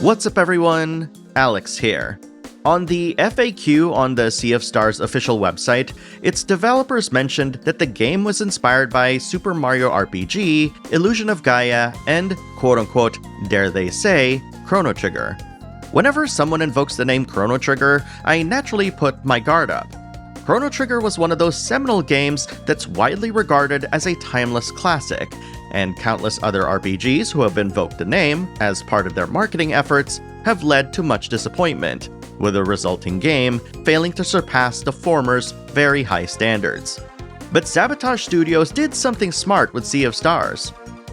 What's up everyone, Alex here. On the FAQ on the Sea of Stars official website, its developers mentioned that the game was inspired by Super Mario RPG, Illusion of Gaia, and quote-unquote, dare they say, Chrono Trigger. Whenever someone invokes the name Chrono Trigger, I naturally put my guard up. Chrono Trigger was one of those seminal games that's widely regarded as a timeless classic, and countless other RPGs who have invoked the name as part of their marketing efforts have led to much disappointment, with the resulting game failing to surpass the former's very high standards. But Sabotage Studios did something smart with Sea of Stars.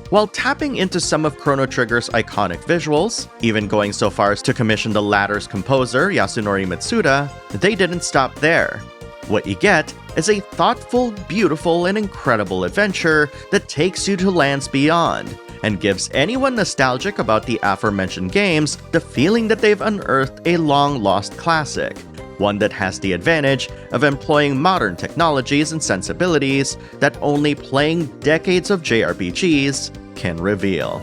While tapping into some of Chrono Trigger's iconic visuals, even going so far as to commission the latter's composer, Yasunori Mitsuda, they didn't stop there. What you get is a thoughtful, beautiful, and incredible adventure that takes you to lands beyond, and gives anyone nostalgic about the aforementioned games the feeling that they've unearthed a long-lost classic, one that has the advantage of employing modern technologies and sensibilities that only playing decades of JRPGs can reveal.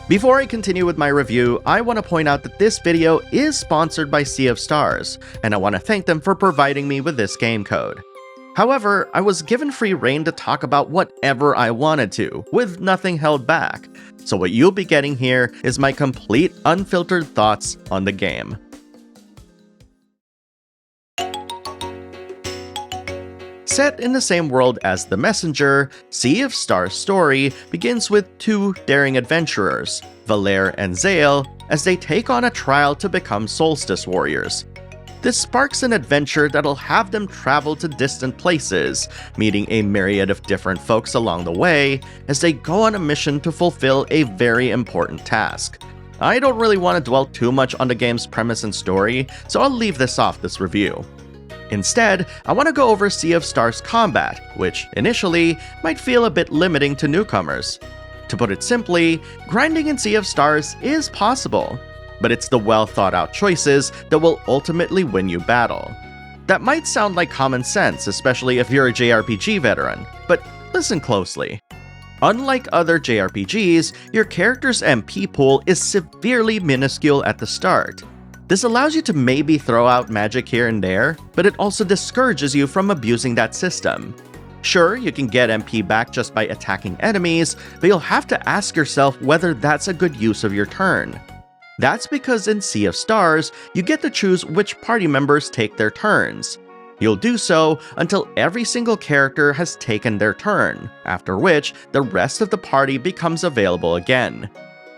Before I continue with my review, I want to point out that this video is sponsored by Sea of Stars, and I want to thank them for providing me with this game code. However, I was given free reign to talk about whatever I wanted to, with nothing held back, so what you'll be getting here is my complete unfiltered thoughts on the game. Set in the same world as The Messenger, Sea of Stars' story begins with two daring adventurers, Valere and Zale, as they take on a trial to become Solstice Warriors. This sparks an adventure that'll have them travel to distant places, meeting a myriad of different folks along the way as they go on a mission to fulfill a very important task. I don't really want to dwell too much on the game's premise and story, so I'll leave this off this review. Instead, I want to go over Sea of Stars combat, which initially might feel a bit limiting to newcomers. To put it simply, grinding in Sea of Stars is possible, but it's the well-thought-out choices that will ultimately win you battle. That might sound like common sense, especially if you're a JRPG veteran, but listen closely. Unlike other JRPGs, your character's MP pool is severely minuscule at the start. This allows you to maybe throw out magic here and there, but it also discourages you from abusing that system. Sure, you can get MP back just by attacking enemies, but you'll have to ask yourself whether that's a good use of your turn. That's because in Sea of Stars, you get to choose which party members take their turns. You'll do so until every single character has taken their turn, after which the rest of the party becomes available again.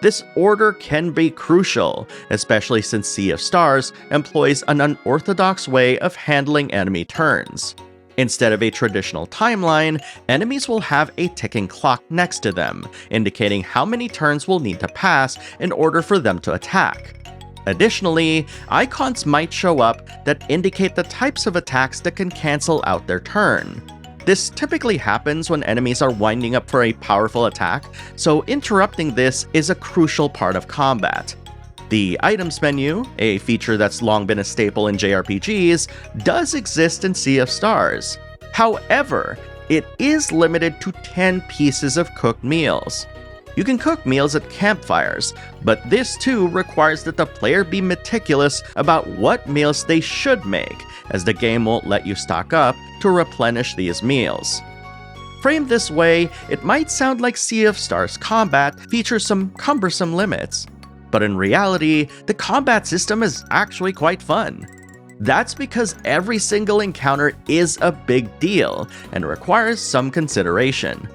This order can be crucial, especially since Sea of Stars employs an unorthodox way of handling enemy turns. Instead of a traditional timeline, enemies will have a ticking clock next to them, indicating how many turns will need to pass in order for them to attack. Additionally, icons might show up that indicate the types of attacks that can cancel out their turn. This typically happens when enemies are winding up for a powerful attack, so interrupting this is a crucial part of combat. The items menu, a feature that's long been a staple in JRPGs, does exist in Sea of Stars. However, it is limited to 10 pieces of cooked meals. You can cook meals at campfires, but this too requires that the player be meticulous about what meals they should make, as the game won't let you stock up to replenish these meals. Framed this way, it might sound like Sea of Stars combat features some cumbersome limits. But in reality, the combat system is actually quite fun. That's because every single encounter is a big deal and requires some consideration.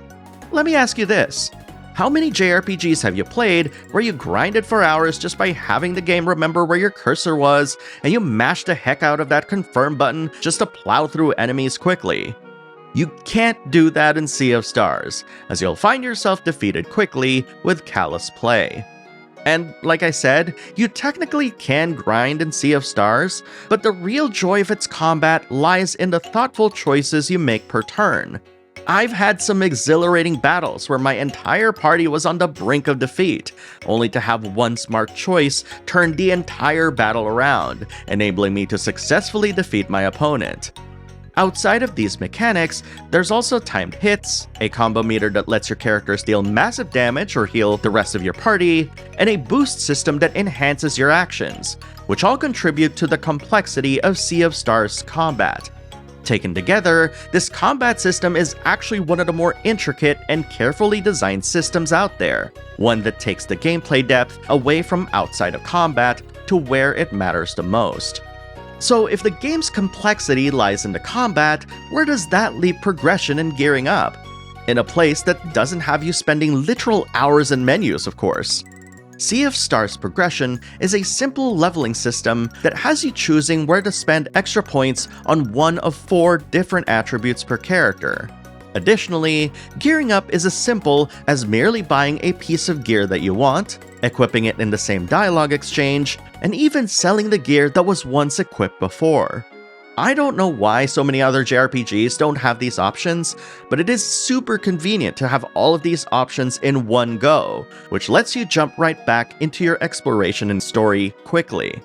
Let me ask you this. How many JRPGs have you played where you grinded for hours just by having the game remember where your cursor was, and you mashed the heck out of that confirm button just to plow through enemies quickly? You can't do that in Sea of Stars, as you'll find yourself defeated quickly with callous play. And like I said, you technically can grind in Sea of Stars, but the real joy of its combat lies in the thoughtful choices you make per turn. I've had some exhilarating battles where my entire party was on the brink of defeat, only to have one smart choice turn the entire battle around, enabling me to successfully defeat my opponent. Outside of these mechanics, there's also timed hits, a combo meter that lets your characters deal massive damage or heal the rest of your party, and a boost system that enhances your actions, which all contribute to the complexity of Sea of Stars combat. Taken together, this combat system is actually one of the more intricate and carefully designed systems out there, one that takes the gameplay depth away from outside of combat to where it matters the most. So if the game's complexity lies in the combat, where does that leave progression and gearing up? In a place that doesn't have you spending literal hours in menus, of course. Sea of Stars progression is a simple leveling system that has you choosing where to spend extra points on one of 4 different attributes per character. Additionally, gearing up is as simple as merely buying a piece of gear that you want, equipping it in the same dialogue exchange, and even selling the gear that was once equipped before. I don't know why so many other JRPGs don't have these options, but it is super convenient to have all of these options in one go, which lets you jump right back into your exploration and story quickly.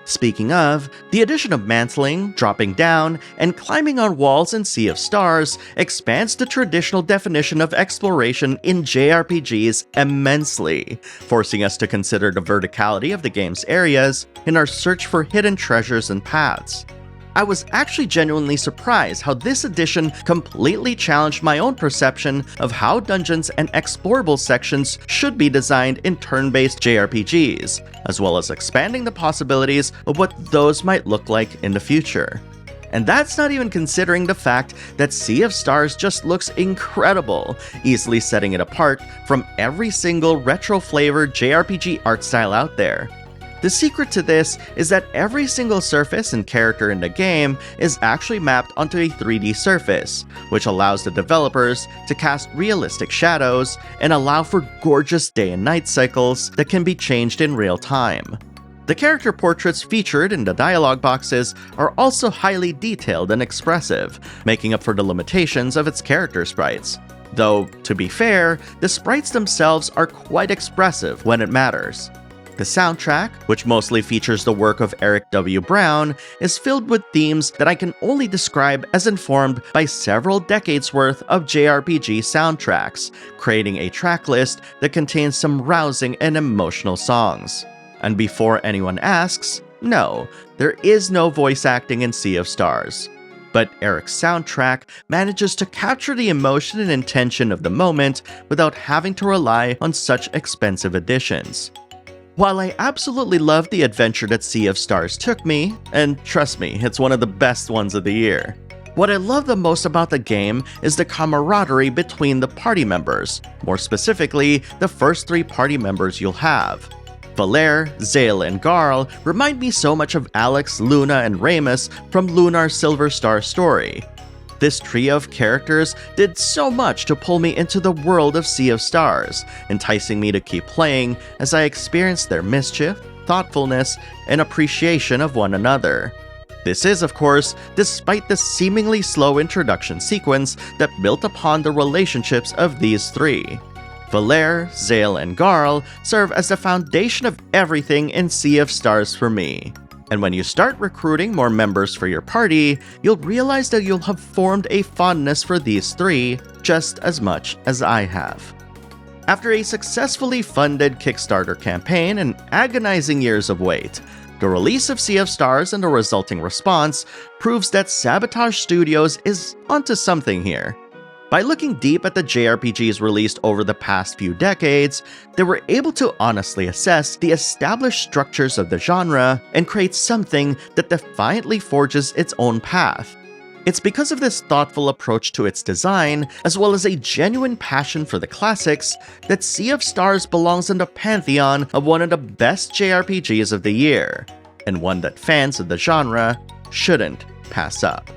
Speaking of, the addition of mantling, dropping down, and climbing on walls in Sea of Stars expands the traditional definition of exploration in JRPGs immensely, forcing us to consider the verticality of the game's areas in our search for hidden treasures and paths. I was actually genuinely surprised how this addition completely challenged my own perception of how dungeons and explorable sections should be designed in turn-based JRPGs, as well as expanding the possibilities of what those might look like in the future. And that's not even considering the fact that Sea of Stars just looks incredible, easily setting it apart from every single retro-flavored JRPG art style out there. The secret to this is that every single surface and character in the game is actually mapped onto a 3D surface, which allows the developers to cast realistic shadows and allow for gorgeous day and night cycles that can be changed in real time. The character portraits featured in the dialogue boxes are also highly detailed and expressive, making up for the limitations of its character sprites. Though, to be fair, the sprites themselves are quite expressive when it matters. The soundtrack, which mostly features the work of Eric W. Brown, is filled with themes that I can only describe as informed by several decades worth of JRPG soundtracks, creating a tracklist that contains some rousing and emotional songs. And before anyone asks, no, there is no voice acting in Sea of Stars. But Eric's soundtrack manages to capture the emotion and intention of the moment without having to rely on such expensive additions. While I absolutely love the adventure that Sea of Stars took me, and trust me, it's one of the best ones of the year, what I love the most about the game is the camaraderie between the party members, more specifically, the first 3 party members you'll have. Valere, Zale, and Garl remind me so much of Alex, Luna, and Ramus from Lunar's Silver Star story. This trio of characters did so much to pull me into the world of Sea of Stars, enticing me to keep playing as I experienced their mischief, thoughtfulness, and appreciation of one another. This is, of course, despite the seemingly slow introduction sequence that built upon the relationships of these 3. Valere, Zale, and Garl serve as the foundation of everything in Sea of Stars for me. And when you start recruiting more members for your party, you'll realize that you'll have formed a fondness for these 3 just as much as I have. After a successfully funded Kickstarter campaign and agonizing years of wait, the release of Sea of Stars and the resulting response proves that Sabotage Studios is onto something here. By looking deep at the JRPGs released over the past few decades, they were able to honestly assess the established structures of the genre and create something that defiantly forges its own path. It's because of this thoughtful approach to its design, as well as a genuine passion for the classics, that Sea of Stars belongs in the pantheon of one of the best JRPGs of the year, and one that fans of the genre shouldn't pass up.